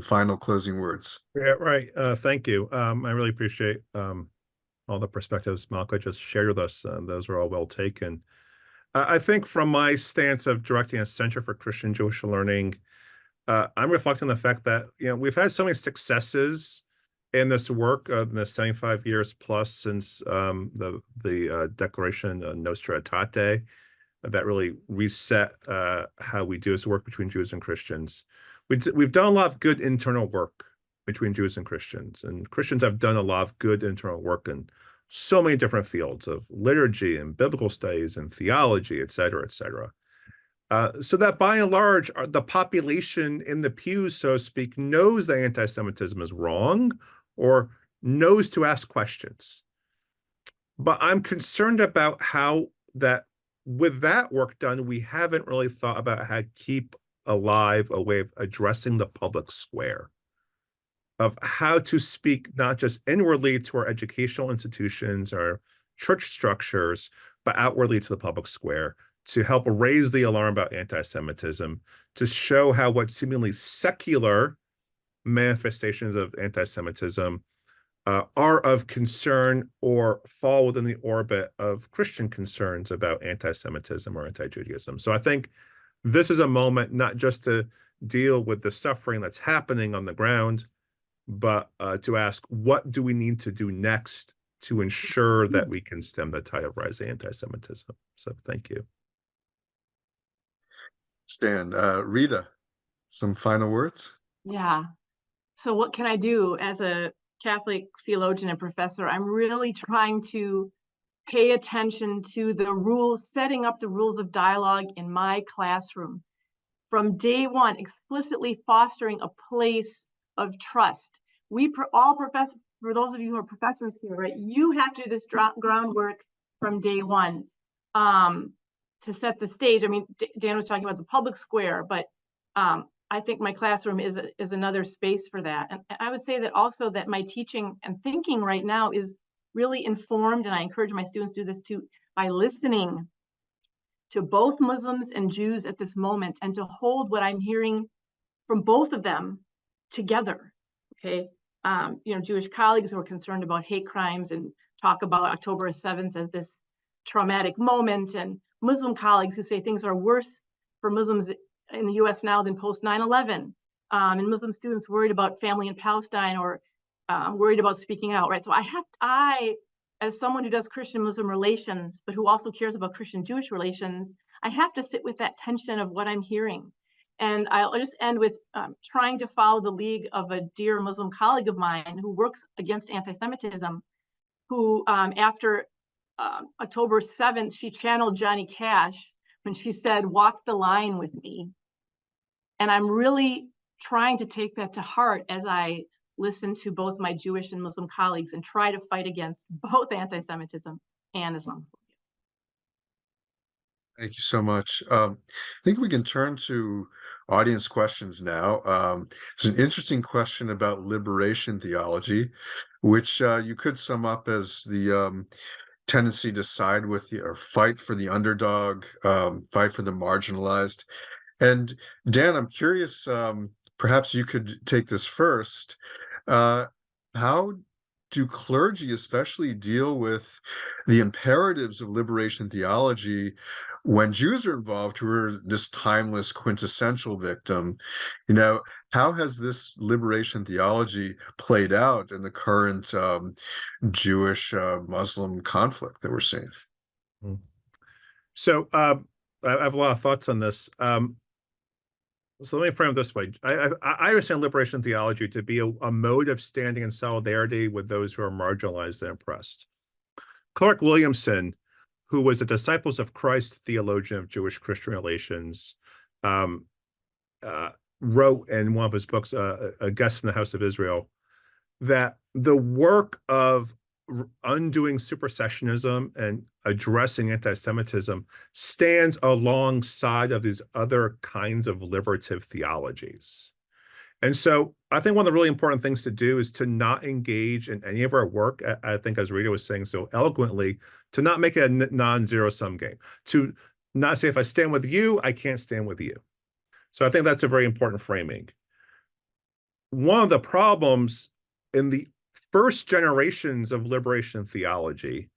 Speaker 2: final closing words?
Speaker 1: Yeah, right. Thank you. I really appreciate all the perspectives Malka just shared with us. Those were all well taken. I think from my stance of directing a Center for Christian Jewish Learning, I'm reflecting on the fact that we've had so many successes in this work in the 75 years plus since the Declaration Nostra Aetate that really reset how we do this work between Jews and Christians. We've done a lot of good internal work between Jews and Christians have done a lot of good internal work in so many different fields of liturgy and biblical studies and theology, et cetera, et cetera. So that by and large, the population in the pews, so to speak, knows that anti-Semitism is wrong or knows to ask questions. But I'm concerned about how that with that work done, we haven't really thought about how to keep alive a way of addressing the public square, of how to speak not just inwardly to our educational institutions, our church structures, but outwardly to the public square, to help raise the alarm about anti-Semitism, to show how what seemingly secular manifestations of anti-Semitism are of concern or fall within the orbit of Christian concerns about anti-Semitism or anti-Judaism. So I think this is a moment not just to deal with the suffering that's happening on the ground, but to ask, what do we need to do next to ensure that we can stem the tide of rising anti-Semitism? So thank you.
Speaker 2: Stan, Rita, some final words?
Speaker 3: Yeah. So what can I do as a Catholic theologian and professor? I'm really trying to pay attention to the rules, setting up the rules of dialogue in my classroom. From day one, explicitly fostering a place of trust. All professors, for those of you who are professors here, right, you have to do this groundwork from day one to set the stage. I mean, Dan was talking about the public square, but I think my classroom is another space for that. And I would say that also that my teaching and thinking right now is really informed, and I encourage my students to do this too, by listening to both Muslims and Jews at this moment, and to hold what I'm hearing from both of them together. Okay, Jewish colleagues who are concerned about hate crimes and talk about October 7th as this traumatic moment, and Muslim colleagues who say things are worse for Muslims in the US now than post 9/11, and Muslim students worried about family in Palestine or worried about speaking out, right? So I, as someone who does Christian-Muslim relations, but who also cares about Christian-Jewish relations, I have to sit with that tension of what I'm hearing. And I'll just end with trying to follow the lead of a dear Muslim colleague of mine who works against anti-Semitism, who after October 7th, she channeled Johnny Cash when she said, "Walk the line with me." And I'm really trying to take that to heart as I listen to both my Jewish and Muslim colleagues and try to fight against both anti-Semitism and Islamophobia.
Speaker 2: Thank you so much. I think we can turn to audience questions now. There's an interesting question about liberation theology, which you could sum up as the tendency to side with or fight for the underdog, fight for the marginalized. And Dan, I'm curious, perhaps you could take this first. How do clergy especially deal with the imperatives of liberation theology when Jews are involved, who are this timeless quintessential victim? You know, how has this liberation theology played out in the current Jewish Muslim conflict that we're seeing?
Speaker 1: So I have a lot of thoughts on this. So let me frame it this way. I understand liberation theology to be a mode of standing in solidarity with those who are marginalized and oppressed. Clark Williamson, who was a Disciples of Christ theologian of Jewish-Christian relations, wrote in one of his books, A Guest in the House of Israel, that the work of undoing supersessionism and addressing anti-Semitism stands alongside of these other kinds of liberative theologies. And so I think one of the really important things to do is to not engage in any of our work, I think, as Rita was saying so eloquently, to not make it a non-zero-sum game, to not say, if I stand with you, I can't stand with you. So I think that's a very important framing. One of the problems in the first generations of liberation theology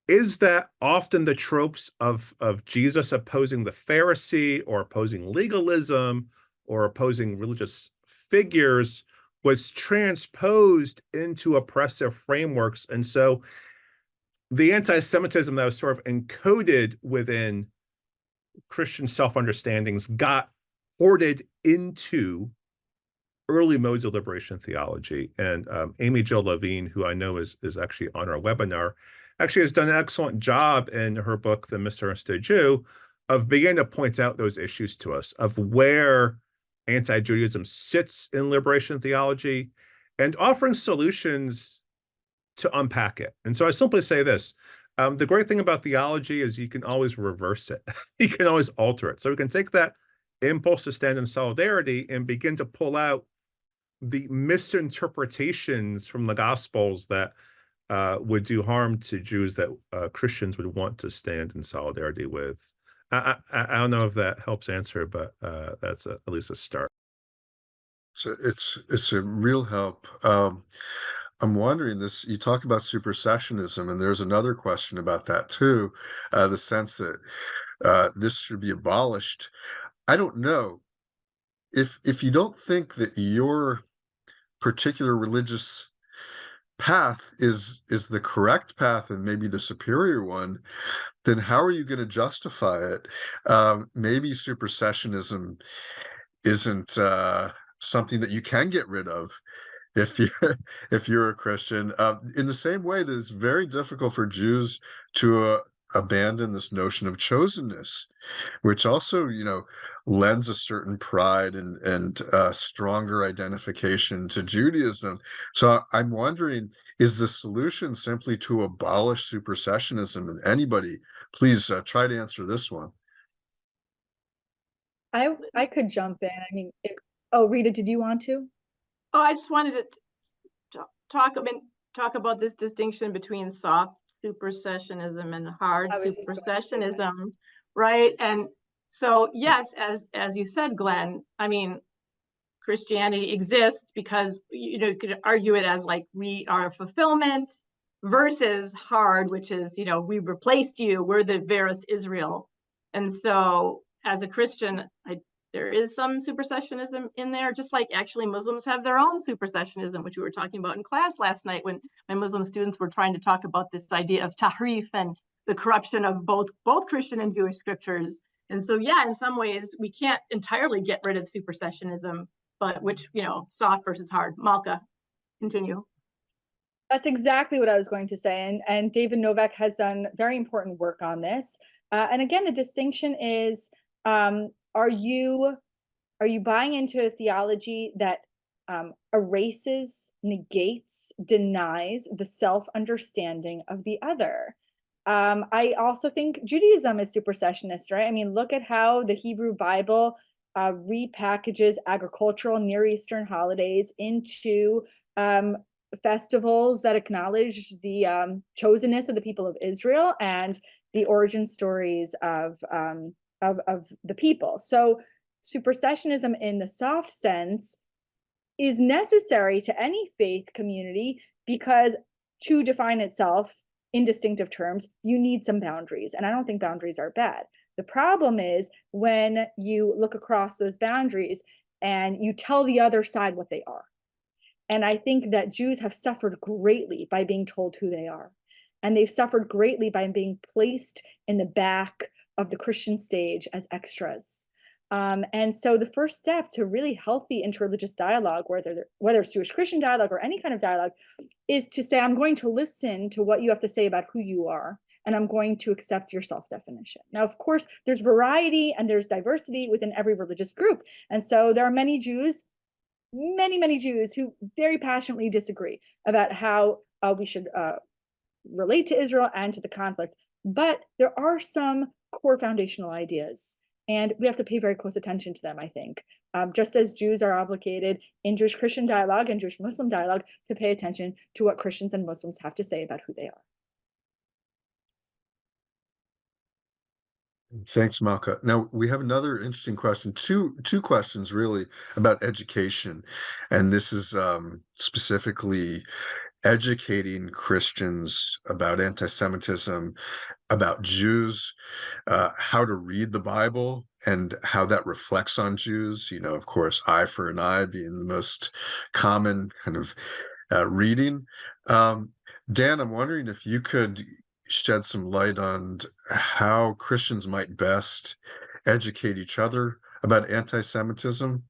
Speaker 1: is that often the tropes of Jesus opposing the Pharisee or opposing legalism or opposing religious figures was transposed into oppressive frameworks. And so the anti-Semitism that was sort of encoded within Christian self-understandings got hoarded into early modes of liberation theology. And Amy Jill Levine, who I know is actually on our webinar, actually has done an excellent job in her book, The Misunderstood Jew, of beginning to point out those issues to us, of where anti-Judaism sits in liberation theology and offering solutions to unpack it. And so I simply say this, the great thing about theology is you can always reverse it. You can always alter it. So we can take that impulse to stand in solidarity and begin to pull out the misinterpretations from the Gospels that would do harm to Jews that Christians would want to stand in solidarity with. I don't know if that helps answer, but that's at least a start.
Speaker 2: So it's a real help. I'm wondering this, you talk about supersessionism, and there's another question about that too, the sense that this should be abolished. I don't know. If you don't think that your particular religious path is the correct path and maybe the superior one, then how are you going to justify it? Maybe supersessionism isn't something that you can get rid of if you if you're a Christian. In the same way that it's very difficult for Jews to abandon this notion of chosenness, which also, lends a certain pride and stronger identification to Judaism. So I'm wondering, is the solution simply to abolish supersessionism? And anybody, please try to answer this one.
Speaker 4: I could jump in. I mean, Rita, did you want to?
Speaker 3: Oh, I just wanted to talk about this distinction between soft supersessionism and hard supersessionism, right? And so, yes, as you said, Glenn, I mean, Christianity exists because, you could argue it as like we are fulfillment versus hard, which is, we replaced you, we're the Veris Israel. And so as a Christian, there is some supersessionism in there, just like actually Muslims have their own supersessionism, which we were talking about in class last night when my Muslim students were trying to talk about this idea of tahrif and the corruption of both Christian and Jewish scriptures. And so, yeah, in some ways, we can't entirely get rid of supersessionism, but which, soft versus hard. Malka, continue.
Speaker 4: That's exactly what I was going to say. And David Novak has done very important work on this. And again, the distinction is, are you buying into a theology that erases, negates, denies the self-understanding of the other? I also think Judaism is supersessionist, right? I mean, look at how the Hebrew Bible repackages agricultural Near Eastern holidays into festivals that acknowledge the chosenness of the people of Israel and the origin stories of the people. So supersessionism in the soft sense is necessary to any faith community because to define itself in distinctive terms, you need some boundaries. And I don't think boundaries are bad. The problem is when you look across those boundaries and you tell the other side what they are. And I think that Jews have suffered greatly by being told who they are. And they've suffered greatly by being placed in the back of the Christian stage as extras. And so the first step to really healthy interreligious dialogue, whether it's Jewish Christian dialogue or any kind of dialogue, is to say, I'm going to listen to what you have to say about who you are, and I'm going to accept your self-definition. Now, of course, there's variety and there's diversity within every religious group. And so there are many Jews, many Jews who very passionately disagree about how we should relate to Israel and to the conflict. But there are some core foundational ideas, and we have to pay very close attention to them, I think. Just as Jews are obligated in Jewish Christian dialogue and Jewish Muslim dialogue to pay attention to what Christians and Muslims have to say about who they are.
Speaker 2: Thanks, Malka. Now we have another interesting question, two questions really about education. And this is specifically educating Christians about anti-Semitism, about Jews, how to read the Bible and how that reflects on Jews. You know, of course, eye for an eye being the most common kind of reading. Dan, I'm wondering if you could shed some light on how Christians might best educate each other about anti-Semitism.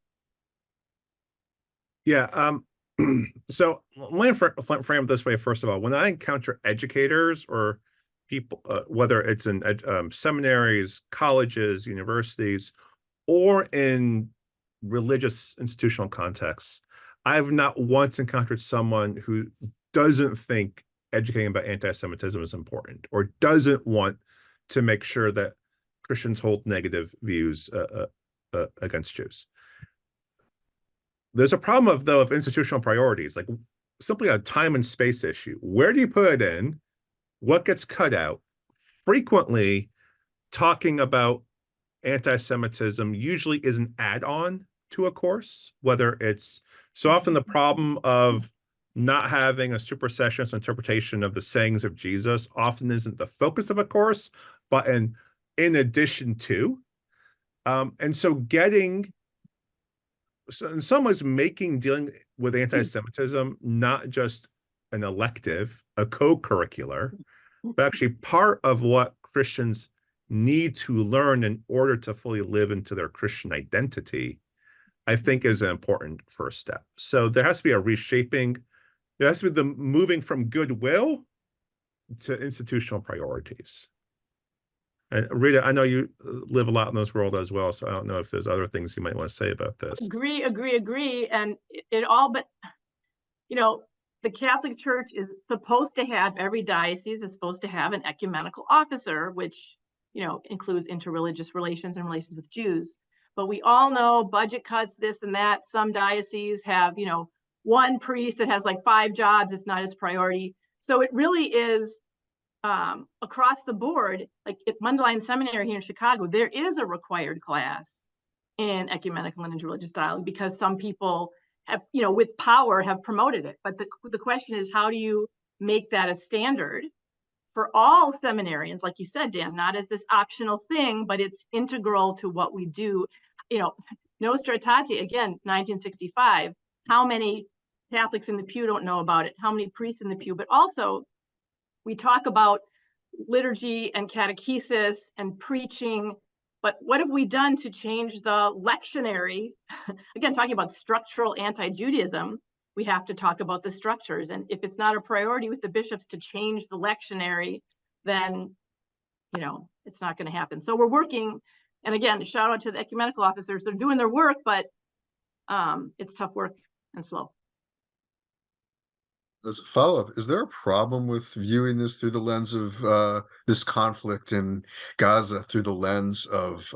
Speaker 1: Yeah. So let me frame it this way. First of all, when I encounter educators or people, whether it's in seminaries, colleges, universities, or in religious institutional contexts, I've not once encountered someone who doesn't think educating about anti-Semitism is important or doesn't want to make sure that Christians hold negative views against Jews. There's a problem of institutional priorities, like simply a time and space issue. Where do you put it in? What gets cut out? Frequently, talking about anti-Semitism usually is an add-on to a course, whether it's so often the problem of not having a supersessionist interpretation of the sayings of Jesus often isn't the focus of a course, but in addition to. And so in some ways, dealing with anti-Semitism not just an elective, a co-curricular, but actually part of what Christians need to learn in order to fully live into their Christian identity, I think is an important first step. So there has to be a reshaping. There has to be the moving from goodwill to institutional priorities. And Rita, I know you live a lot in this world as well, so I don't know if there's other things you might want to say about this.
Speaker 3: Agree. And it all, but, you know, the Catholic Church is supposed to have, every diocese is supposed to have an ecumenical officer, which, you know, includes interreligious relations and relations with Jews. But we all know budget cuts, this and that. Some dioceses have, you know, one priest that has like 5 jobs. It's not his priority. So it really is across the board. Like at Mundelein Seminary here in Chicago, there is a required class in ecumenical and interreligious dialogue because some people have, you know, with power have promoted it. But the question is, how do you make that a standard for all seminarians? Like you said, Dan, not as this optional thing, but it's integral to what we do. You know, Nostra Aetate, again, 1965, how many Catholics in the pew don't know about it? How many priests in the pew? But also, we talk about liturgy and catechesis and preaching, but what have we done to change the lectionary? Again, talking about structural anti-Judaism, we have to talk about the structures. And if it's not a priority with the bishops to change the lectionary, then, you know, it's not going to happen. So we're working, and again, shout out to the ecumenical officers. They're doing their work, but it's tough work and slow.
Speaker 2: As a follow-up, is there a problem with viewing this through the lens of this conflict in Gaza through the lens of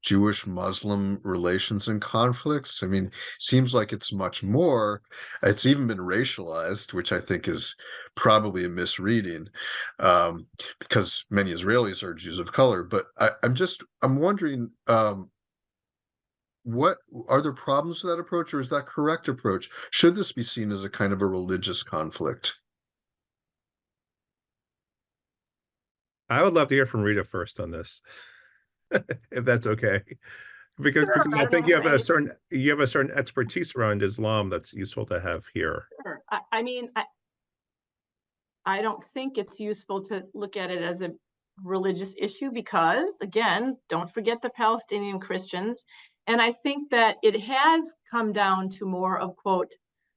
Speaker 2: Jewish-Muslim relations and conflicts? I mean, seems like it's much more. It's even been racialized, which I think is probably a misreading, because many Israelis are Jews of color. But I'm wondering, what are there problems with that approach, or is that correct approach? Should this be seen as a kind of a religious conflict?
Speaker 1: I would love to hear from Rita first on this, if that's okay. Because
Speaker 3: Sure, I
Speaker 1: I
Speaker 3: don't
Speaker 1: think
Speaker 3: know
Speaker 1: you
Speaker 3: if
Speaker 1: have a certain expertise around Islam that's useful to have here.
Speaker 3: Sure. I mean, I don't think it's useful to look at it as a religious issue because, again, don't forget the Palestinian Christians. And I think that it has come down to more of, quote,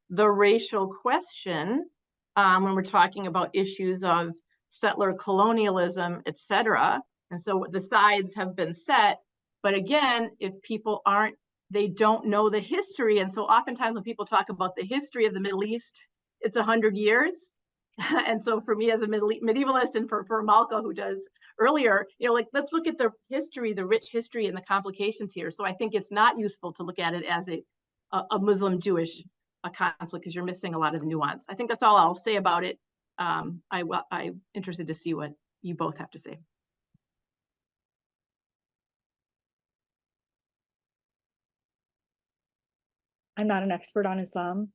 Speaker 3: the racial question when we're talking about issues of settler colonialism, et cetera. And so the sides have been set. But again, if people they don't know the history. And so oftentimes when people talk about the history of the Middle East, it's 100 years. And so for me as a medievalist, and for Malka, who does earlier, like, let's look at the history, the rich history and the complications here. So I think it's not useful to look at it as a Muslim-Jewish conflict because you're missing a lot of the nuance. I think that's all I'll say about it. I'm interested to see what you both have to say.
Speaker 4: I'm not an expert on Islam,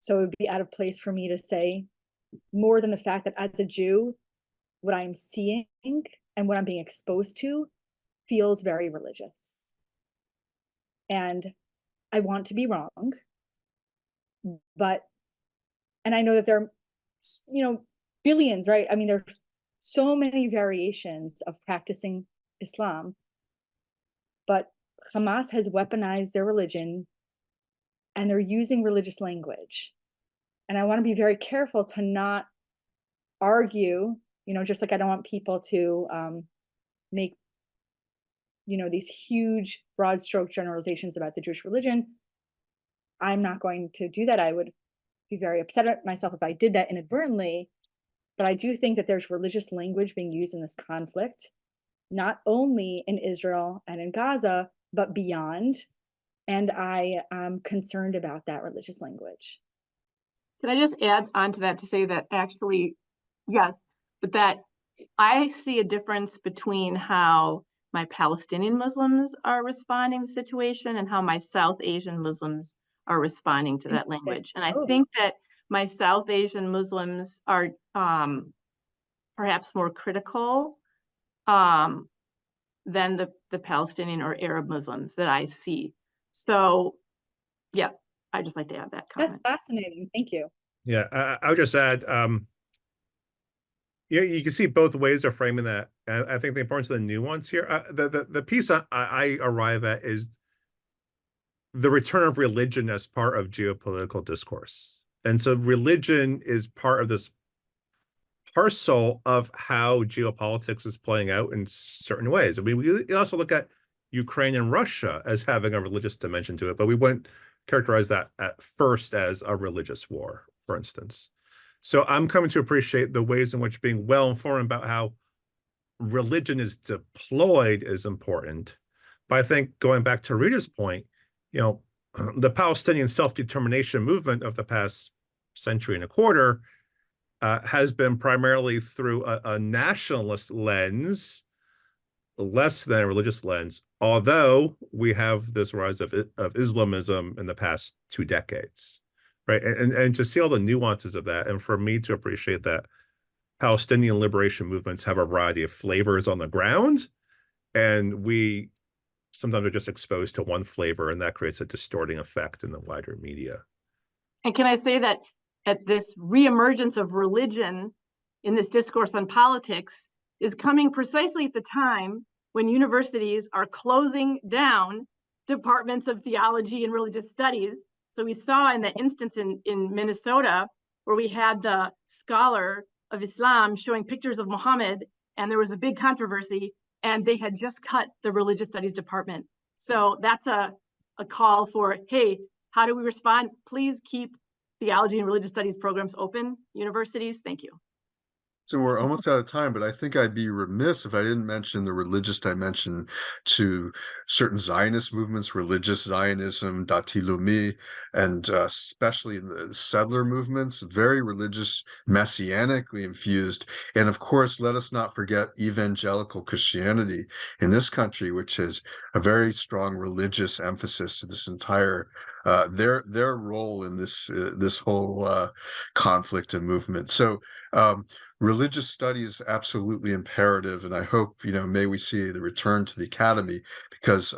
Speaker 4: so it would be out of place for me to say more than the fact that as a Jew, what I'm seeing and what I'm being exposed to feels very religious. And I want to be wrong, and I know that there are, billions, right? I mean, there's so many variations of practicing Islam, but Hamas has weaponized their religion and they're using religious language. And I want to be very careful to not argue, just like I don't want people to make, these huge broad stroke generalizations about the Jewish religion. I'm not going to do that. I would be very upset at myself if I did that inadvertently. But I do think that there's religious language being used in this conflict, not only in Israel and in Gaza, but beyond. And I am concerned about that religious language.
Speaker 3: Can I just add on to that to say that actually, yes, but that I see a difference between how my Palestinian Muslims are responding to the situation and how my South Asian Muslims are responding to that language. And I think that my South Asian Muslims are perhaps more critical than the Palestinian or Arab Muslims that I see. So, yeah, I'd just like to add that comment.
Speaker 4: That's fascinating. Thank you.
Speaker 1: Yeah, I would just add, you can see both ways of framing that. I think the importance of the nuance here, the piece I arrive at is the return of religion as part of geopolitical discourse. And so religion is part of this parcel of how geopolitics is playing out in certain ways. I mean, we also look at Ukraine and Russia as having a religious dimension to it, but we wouldn't characterize that at first as a religious war, for instance. So I'm coming to appreciate the ways in which being well informed about how religion is deployed is important. But I think going back to Rita's point, the Palestinian self-determination movement of the past century and a quarter has been primarily through a nationalist lens, less than a religious lens, although we have this rise of Islamism in the past 2 decades, right? And to see all the nuances of that, and for me to appreciate that Palestinian liberation movements have a variety of flavors on the ground, and we sometimes are just exposed to one flavor, and that creates a distorting effect in the wider media.
Speaker 3: And can I say that at this reemergence of religion in this discourse on politics is coming precisely at the time when universities are closing down departments of theology and religious studies. So we saw in the instance in Minnesota where we had the scholar of Islam showing pictures of Muhammad, and there was a big controversy, and they had just cut the religious studies department. So that's a call for, hey, how do we respond? Please keep theology and religious studies programs open, universities. Thank you.
Speaker 2: So we're almost out of time, but I think I'd be remiss if I didn't mention the religious dimension to certain Zionist movements, religious Zionism, Dati Leumi, and especially the settler movements, very religious, messianically infused. And of course, let us not forget evangelical Christianity in this country, which has a very strong religious emphasis to this entire their role in this whole conflict and movement. So religious studies absolutely imperative, and I hope, may we see the return to the academy, because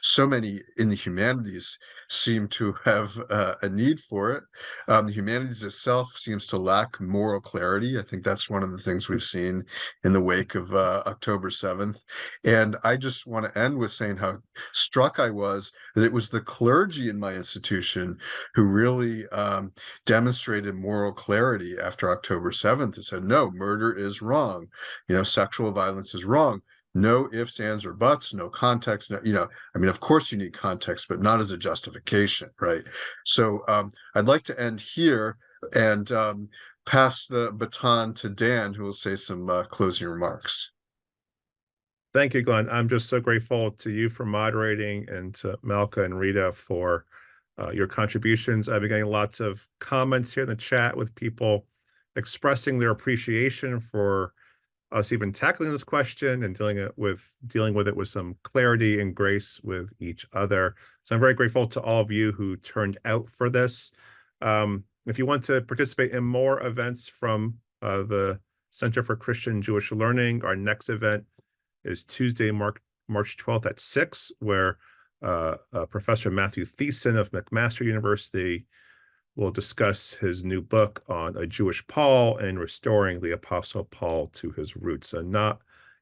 Speaker 2: so many in the humanities seem to have a need for it. The humanities itself seems to lack moral clarity. I think that's one of the things we've seen in the wake of October 7th. And I just want to end with saying how struck I was that it was the clergy in my institution who really demonstrated moral clarity after October 7th and said, no, murder is wrong. Sexual violence is wrong. No ifs, ands, or buts, no context. No, of course you need context, but not as a justification, right? So I'd like to end here and pass the baton to Dan, who will say some closing remarks.
Speaker 1: Thank you, Glenn. I'm just so grateful to you for moderating, and to Malka and Rita for your contributions. I've been getting lots of comments here in the chat with people expressing their appreciation for us even tackling this question and dealing with it with some clarity and grace with each other. So I'm very grateful to all of you who turned out for this. If you want to participate in more events from the Center for Christian Jewish Learning, our next event is Tuesday, March 12th at 6, where Professor Matthew Thiessen of McMaster University will discuss his new book on a Jewish Paul and restoring the Apostle Paul to his roots, a not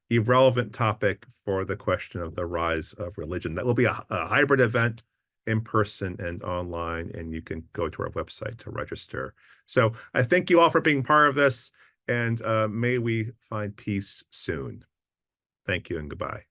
Speaker 1: irrelevant topic for the question of the rise of religion. That will be a hybrid event, in person and online, and you can go to our website to register. So I thank you all for being part of this, and may we find peace soon. Thank you and goodbye.